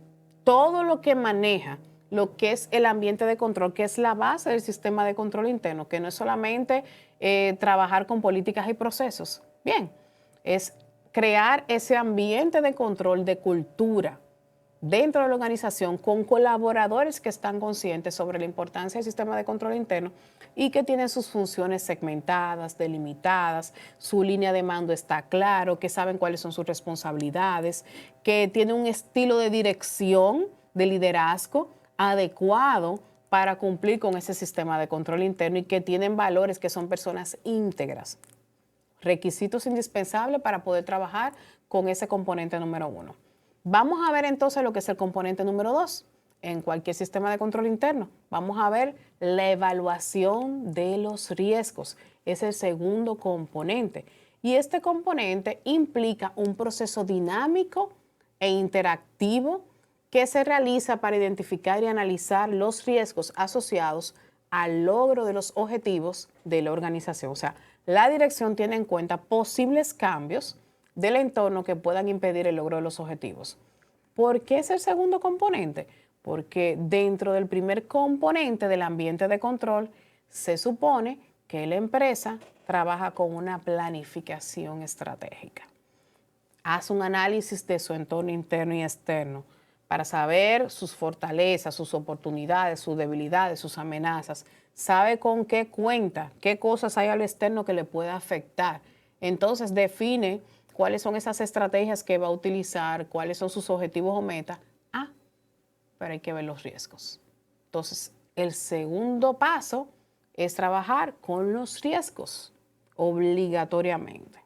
todo lo que maneja lo que es el ambiente de control, que es la base del sistema de control interno, que no es solamente trabajar con políticas y procesos. Bien, es crear ese ambiente de control, de cultura dentro de la organización, con colaboradores que están conscientes sobre la importancia del sistema de control interno y que tienen sus funciones segmentadas, delimitadas, su línea de mando está claro, que saben cuáles son sus responsabilidades, que tienen un estilo de dirección, de liderazgo adecuado para cumplir con ese sistema de control interno y que tienen valores, que son personas íntegras. Requisitos indispensables para poder trabajar con ese componente número 1. Vamos a ver entonces lo que es el componente número 2 en cualquier sistema de control interno. Vamos a ver la evaluación de los riesgos. Es el segundo componente. Y este componente implica un proceso dinámico e interactivo que se realiza para identificar y analizar los riesgos asociados al logro de los objetivos de la organización. O sea, la dirección tiene en cuenta posibles cambios del entorno que puedan impedir el logro de los objetivos. ¿Por qué es el segundo componente? Porque dentro del primer componente del ambiente de control se supone que la empresa trabaja con una planificación estratégica. Hace un análisis de su entorno interno y externo para saber sus fortalezas, sus oportunidades, sus debilidades, sus amenazas. Sabe con qué cuenta, qué cosas hay al externo que le pueda afectar. Entonces define cuáles son esas estrategias que va a utilizar, cuáles son sus objetivos o metas. Pero hay que ver los riesgos. Entonces, el segundo paso es trabajar con los riesgos obligatoriamente.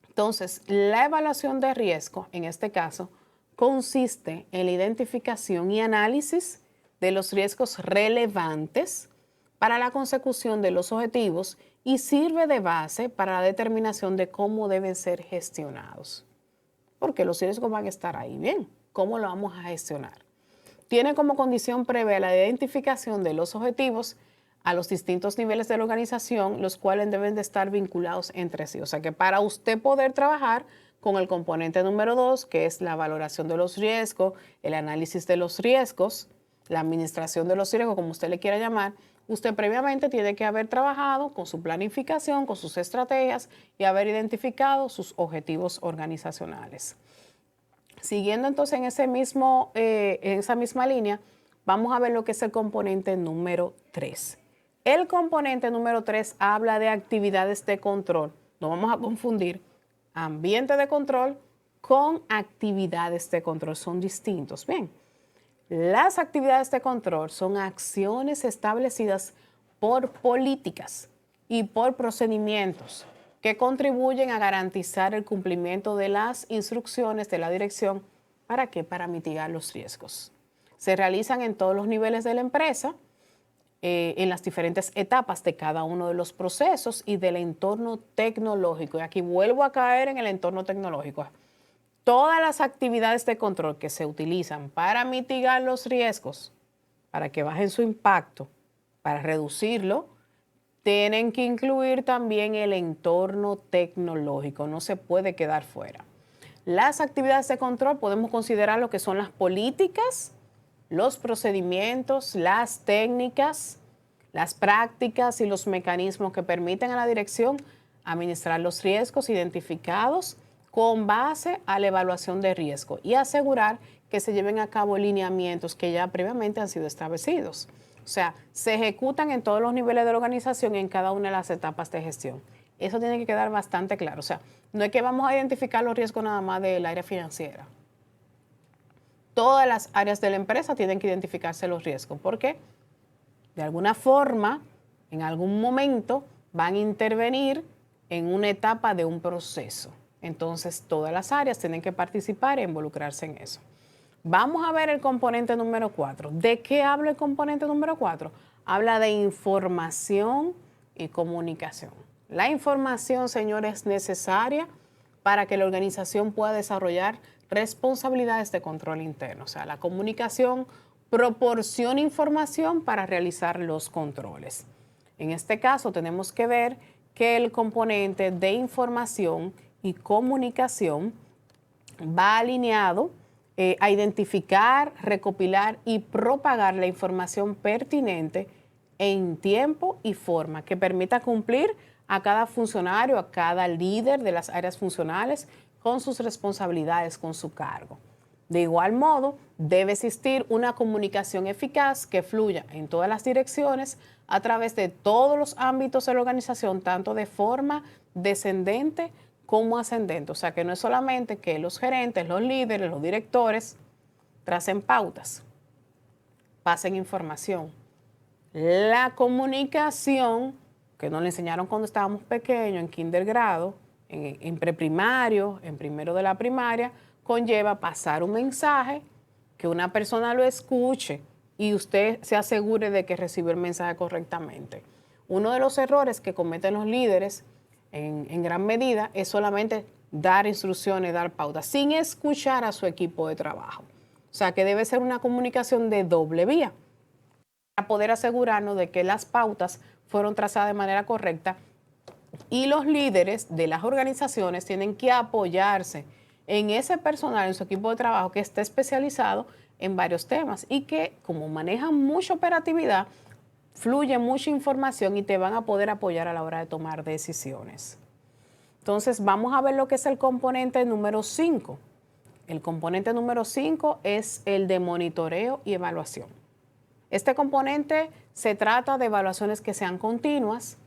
Entonces, la evaluación de riesgo, en este caso, consiste en la identificación y análisis de los riesgos relevantes para la consecución de los objetivos y sirve de base para la determinación de cómo deben ser gestionados. Porque los riesgos van a estar ahí. Bien, ¿cómo lo vamos a gestionar? Tiene como condición previa la identificación de los objetivos a los distintos niveles de la organización, los cuales deben de estar vinculados entre sí. O sea que para usted poder trabajar con el componente número 2, que es la valoración de los riesgos, el análisis de los riesgos, la administración de los riesgos, como usted le quiera llamar, usted previamente tiene que haber trabajado con su planificación, con sus estrategias y haber identificado sus objetivos organizacionales. Siguiendo entonces en esa misma línea, vamos a ver lo que es el componente número 3. El componente número 3 habla de actividades de control. No vamos a confundir ambiente de control con actividades de control. Son distintos. Bien, las actividades de control son acciones establecidas por políticas y por procedimientos que contribuyen a garantizar el cumplimiento de las instrucciones de la dirección. ¿Para qué? Para mitigar los riesgos. Se realizan en todos los niveles de la empresa, en las diferentes etapas de cada uno de los procesos y del entorno tecnológico. Y aquí vuelvo a caer en el entorno tecnológico. Todas las actividades de control que se utilizan para mitigar los riesgos, para que bajen su impacto, para reducirlo, tienen que incluir también el entorno tecnológico, no se puede quedar fuera. Las actividades de control podemos considerar lo que son las políticas, los procedimientos, las técnicas, las prácticas y los mecanismos que permiten a la dirección administrar los riesgos identificados con base a la evaluación de riesgo y asegurar que se lleven a cabo lineamientos que ya previamente han sido establecidos. O sea, se ejecutan en todos los niveles de la organización y en cada una de las etapas de gestión. Eso tiene que quedar bastante claro. O sea, no es que vamos a identificar los riesgos nada más del área financiera. Todas las áreas de la empresa tienen que identificarse los riesgos, porque de alguna forma, en algún momento, van a intervenir en una etapa de un proceso. Entonces, todas las áreas tienen que participar e involucrarse en eso. Vamos a ver el componente número 4. ¿De qué habla el componente número 4? Habla de información y comunicación. La información, señores, es necesaria para que la organización pueda desarrollar responsabilidades de control interno. O sea, la comunicación proporciona información para realizar los controles. En este caso, tenemos que ver que el componente de información y comunicación va alineado a identificar, recopilar y propagar la información pertinente en tiempo y forma que permita cumplir a cada funcionario, a cada líder de las áreas funcionales con sus responsabilidades, con su cargo. De igual modo, debe existir una comunicación eficaz que fluya en todas las direcciones a través de todos los ámbitos de la organización, tanto de forma descendente como ascendente. O sea, que no es solamente que los gerentes, los líderes, los directores tracen pautas, pasen información. La comunicación, que nos la enseñaron cuando estábamos pequeños, en kindergrado, en preprimario, en primero de la primaria, conlleva pasar un mensaje, que una persona lo escuche y usted se asegure de que recibió el mensaje correctamente. Uno de los errores que cometen los líderes en gran medida es solamente dar instrucciones, dar pautas, sin escuchar a su equipo de trabajo. O sea que debe ser una comunicación de doble vía para poder asegurarnos de que las pautas fueron trazadas de manera correcta, y los líderes de las organizaciones tienen que apoyarse en ese personal, en su equipo de trabajo que esté especializado en varios temas y que, como manejan mucha operatividad, fluye mucha información y te van a poder apoyar a la hora de tomar decisiones. Entonces, vamos a ver lo que es el componente número 5. El componente número 5 es el de monitoreo y evaluación. Este componente se trata de evaluaciones que sean continuas,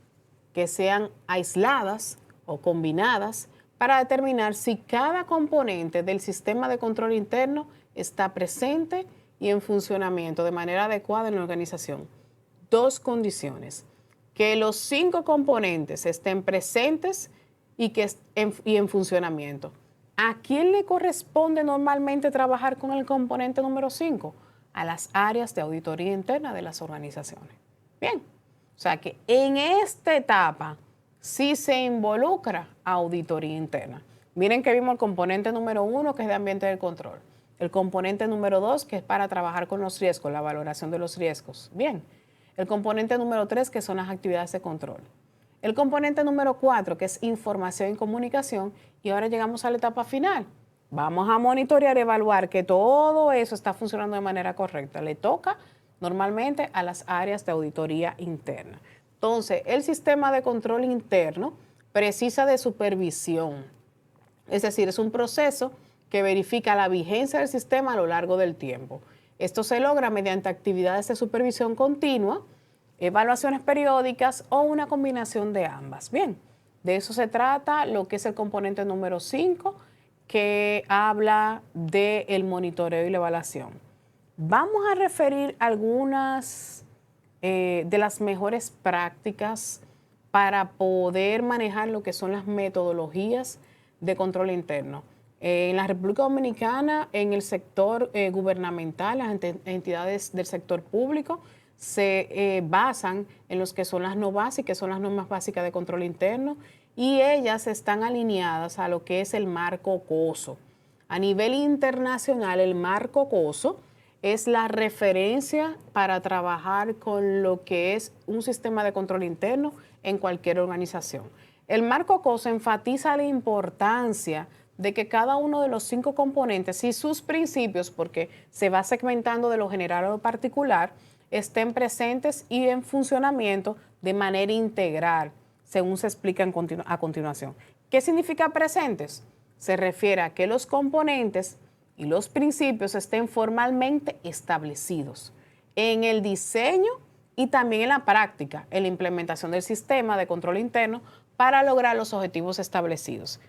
que sean aisladas o combinadas para determinar si cada componente del sistema de control interno está presente y en funcionamiento de manera adecuada en la organización. Dos condiciones: que los 5 componentes estén presentes y en funcionamiento. ¿A quién le corresponde normalmente trabajar con el componente número 5? A las áreas de auditoría interna de las organizaciones. Bien, o sea que en esta etapa sí se involucra auditoría interna. Miren que vimos el componente número 1, que es de ambiente del control. El componente número 2, que es para trabajar con los riesgos, la valoración de los riesgos. Bien. El componente número 3, que son las actividades de control. El componente número 4, que es información y comunicación. Y ahora llegamos a la etapa final. Vamos a monitorear y evaluar que todo eso está funcionando de manera correcta. Le toca normalmente a las áreas de auditoría interna. Entonces, el sistema de control interno precisa de supervisión. Es decir, es un proceso que verifica la vigencia del sistema a lo largo del tiempo. Esto se logra mediante actividades de supervisión continua, evaluaciones periódicas o una combinación de ambas. Bien, de eso se trata lo que es el componente número 5, que habla del monitoreo y la evaluación. Vamos a referir algunas de las mejores prácticas para poder manejar lo que son las metodologías de control interno. En la República Dominicana, en el sector gubernamental, las entidades del sector público se basan en los que son las NOVASI, que son las normas básicas de control interno, y ellas están alineadas a lo que es el marco COSO. A nivel internacional, el marco COSO es la referencia para trabajar con lo que es un sistema de control interno en cualquier organización. El marco COSO enfatiza la importancia de que cada uno de los 5 componentes y sus principios, porque se va segmentando de lo general a lo particular, estén presentes y en funcionamiento de manera integral, según se explica a continuación. ¿Qué significa presentes? Se refiere a que los componentes y los principios estén formalmente establecidos en el diseño y también en la práctica, en la implementación del sistema de control interno para lograr los objetivos establecidos.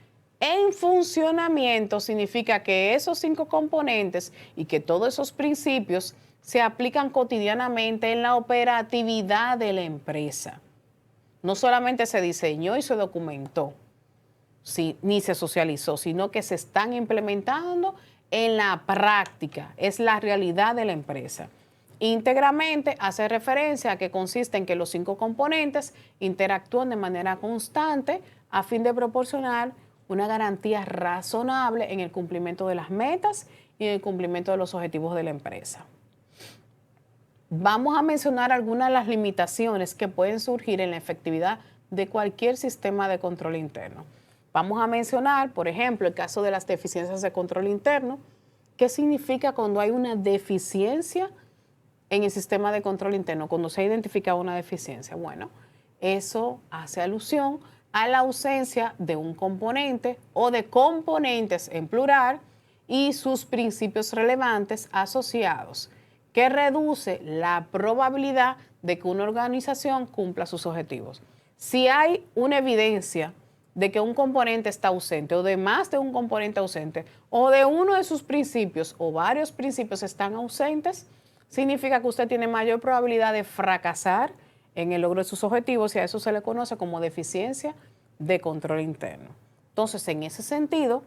En funcionamiento significa que esos 5 componentes y que todos esos principios se aplican cotidianamente en la operatividad de la empresa. No solamente se diseñó y se documentó, ni se socializó, sino que se están implementando en la práctica, es la realidad de la empresa. Íntegramente hace referencia a que consiste en que los 5 componentes interactúan de manera constante a fin de proporcionar una garantía razonable en el cumplimiento de las metas y en el cumplimiento de los objetivos de la empresa. Vamos a mencionar algunas de las limitaciones que pueden surgir en la efectividad de cualquier sistema de control interno. Vamos a mencionar, por ejemplo, el caso de las deficiencias de control interno. ¿Qué significa cuando hay una deficiencia en el sistema de control interno? Cuando se ha identificado una deficiencia. Bueno, eso hace alusión a la ausencia de un componente o de componentes en plural y sus principios relevantes asociados, que reduce la probabilidad de que una organización cumpla sus objetivos. Si hay una evidencia de que un componente está ausente o de más de un componente ausente o de uno de sus principios o varios principios están ausentes, significa que usted tiene mayor probabilidad de fracasar en el logro de sus objetivos y a eso se le conoce como deficiencia de control interno. Entonces, en ese sentido,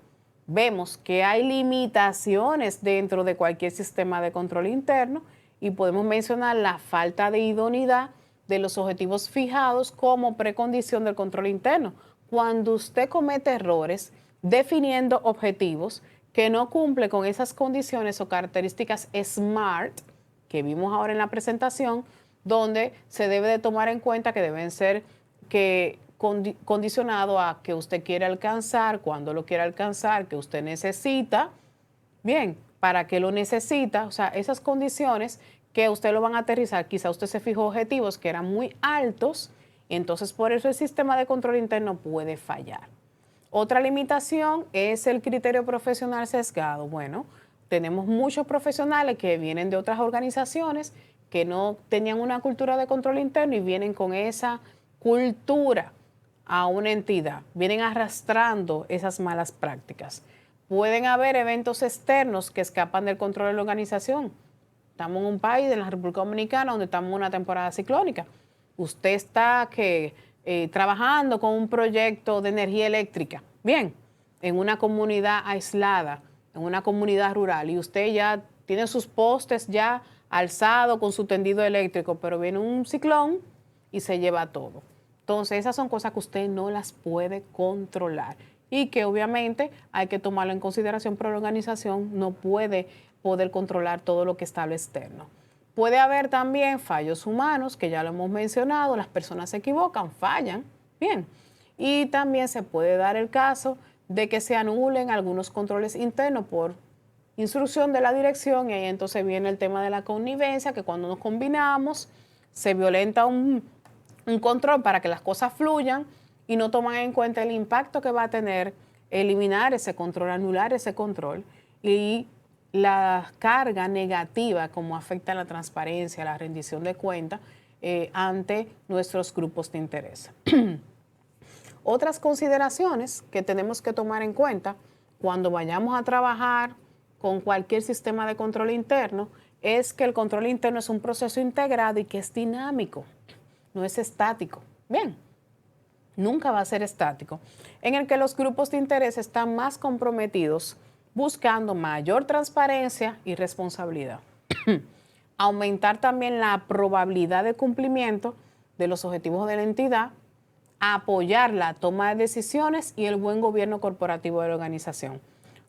vemos que hay limitaciones dentro de cualquier sistema de control interno y podemos mencionar la falta de idoneidad de los objetivos fijados como precondición del control interno. Cuando usted comete errores definiendo objetivos que no cumplen con esas condiciones o características SMART que vimos ahora en la presentación, donde se debe de tomar en cuenta que deben ser condicionado a que usted quiere alcanzar, cuando lo quiere alcanzar, que usted necesita, bien, para qué lo necesita, o sea, esas condiciones que usted lo van a aterrizar, quizá usted se fijó objetivos que eran muy altos, y entonces por eso el sistema de control interno puede fallar. Otra limitación es el criterio profesional sesgado. Bueno, tenemos muchos profesionales que vienen de otras organizaciones que no tenían una cultura de control interno y vienen con esa cultura a una entidad, vienen arrastrando esas malas prácticas. Pueden haber eventos externos que escapan del control de la organización. Estamos en un país, en la República Dominicana, donde estamos en una temporada ciclónica. Usted está trabajando con un proyecto de energía eléctrica, bien, en una comunidad aislada, en una comunidad rural, y usted ya tiene sus postes ya alzados con su tendido eléctrico, pero viene un ciclón y se lleva todo. Entonces, esas son cosas que usted no las puede controlar y que obviamente hay que tomarlo en consideración, pero la organización no puede poder controlar todo lo que está al externo. Puede haber también fallos humanos, que ya lo hemos mencionado, las personas se equivocan, fallan, bien. Y también se puede dar el caso de que se anulen algunos controles internos por instrucción de la dirección y ahí entonces viene el tema de la connivencia, que cuando nos combinamos se violenta un control para que las cosas fluyan y no toman en cuenta el impacto que va a tener eliminar ese control, anular ese control y la carga negativa como afecta la transparencia, la rendición de cuentas ante nuestros grupos de interés. Otras consideraciones que tenemos que tomar en cuenta cuando vayamos a trabajar con cualquier sistema de control interno es que el control interno es un proceso integrado y que es dinámico, no es estático. Bien, nunca va a ser estático, en el que los grupos de interés están más comprometidos buscando mayor transparencia y responsabilidad. Aumentar también la probabilidad de cumplimiento de los objetivos de la entidad, apoyar la toma de decisiones y el buen gobierno corporativo de la organización.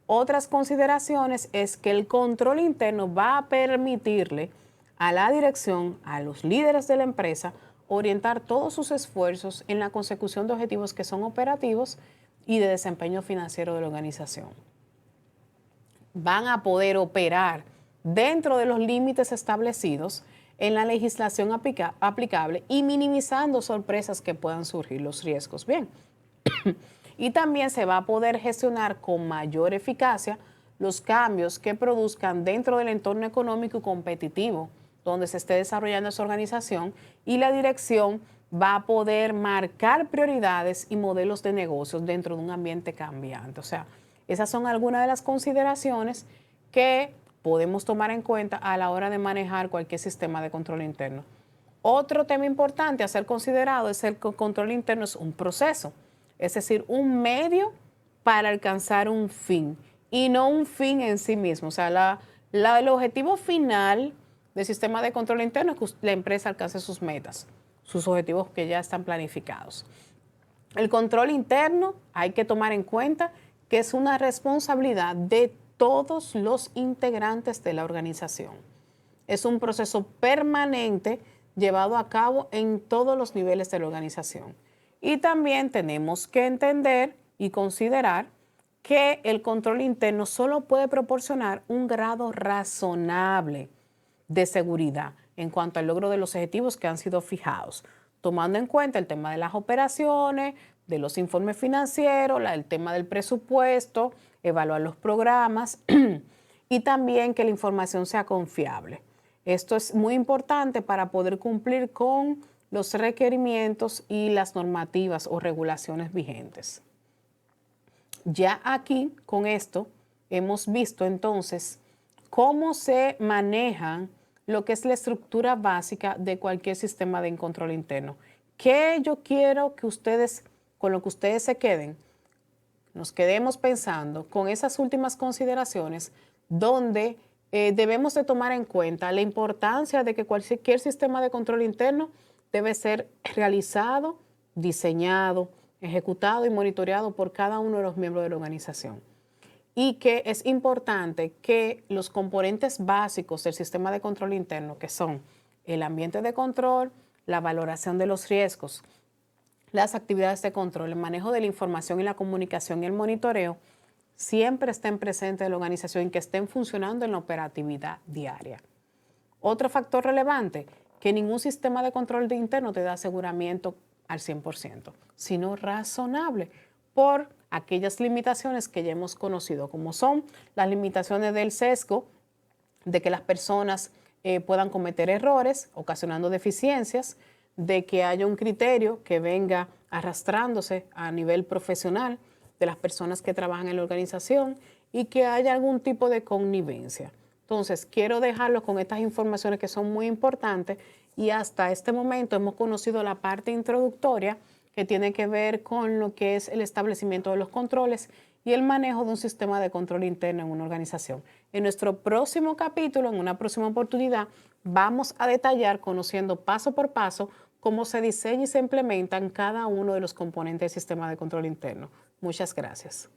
Otras consideraciones es que el control interno va a permitirle a la dirección, a los líderes de la empresa, orientar todos sus esfuerzos en la consecución de objetivos que son operativos y de desempeño financiero de la organización. Van a poder operar dentro de los límites establecidos en la legislación aplicable y minimizando sorpresas que puedan surgir, los riesgos. Bien. Y también se va a poder gestionar con mayor eficacia los cambios que produzcan dentro del entorno económico y competitivo donde se esté desarrollando esa organización, y la dirección va a poder marcar prioridades y modelos de negocios dentro de un ambiente cambiante. O sea, esas son algunas de las consideraciones que podemos tomar en cuenta a la hora de manejar cualquier sistema de control interno. Otro tema importante a ser considerado es el control interno es un proceso, es decir, un medio para alcanzar un fin y no un fin en sí mismo. O sea, el objetivo final del sistema de control interno es que la empresa alcance sus metas, sus objetivos que ya están planificados. El control interno hay que tomar en cuenta que es una responsabilidad de todos los integrantes de la organización. Es un proceso permanente llevado a cabo en todos los niveles de la organización. Y también tenemos que entender y considerar que el control interno solo puede proporcionar un grado razonable de seguridad en cuanto al logro de los objetivos que han sido fijados, tomando en cuenta el tema de las operaciones, de los informes financieros, el tema del presupuesto, evaluar los programas y también que la información sea confiable. Esto es muy importante para poder cumplir con los requerimientos y las normativas o regulaciones vigentes. Ya aquí, con esto, hemos visto entonces cómo se manejan lo que es la estructura básica de cualquier sistema de control interno. ¿Qué yo quiero que ustedes, con lo que ustedes se queden, nos quedemos pensando con esas últimas consideraciones donde debemos de tomar en cuenta la importancia de que cualquier sistema de control interno debe ser realizado, diseñado, ejecutado y monitoreado por cada uno de los miembros de la organización? Y que es importante que los componentes básicos del sistema de control interno, que son el ambiente de control, la valoración de los riesgos, las actividades de control, el manejo de la información y la comunicación y el monitoreo, siempre estén presentes en la organización y que estén funcionando en la operatividad diaria. Otro factor relevante, que ningún sistema de control interno te da aseguramiento al 100%, sino razonable por aquellas limitaciones que ya hemos conocido, como son las limitaciones del sesgo, de que las personas puedan cometer errores, ocasionando deficiencias, de que haya un criterio que venga arrastrándose a nivel profesional de las personas que trabajan en la organización y que haya algún tipo de connivencia. Entonces, quiero dejarlo con estas informaciones que son muy importantes y hasta este momento hemos conocido la parte introductoria que tiene que ver con lo que es el establecimiento de los controles y el manejo de un sistema de control interno en una organización. En nuestro próximo capítulo, en una próxima oportunidad, vamos a detallar, conociendo paso por paso, cómo se diseña y se implementan cada uno de los componentes del sistema de control interno. Muchas gracias.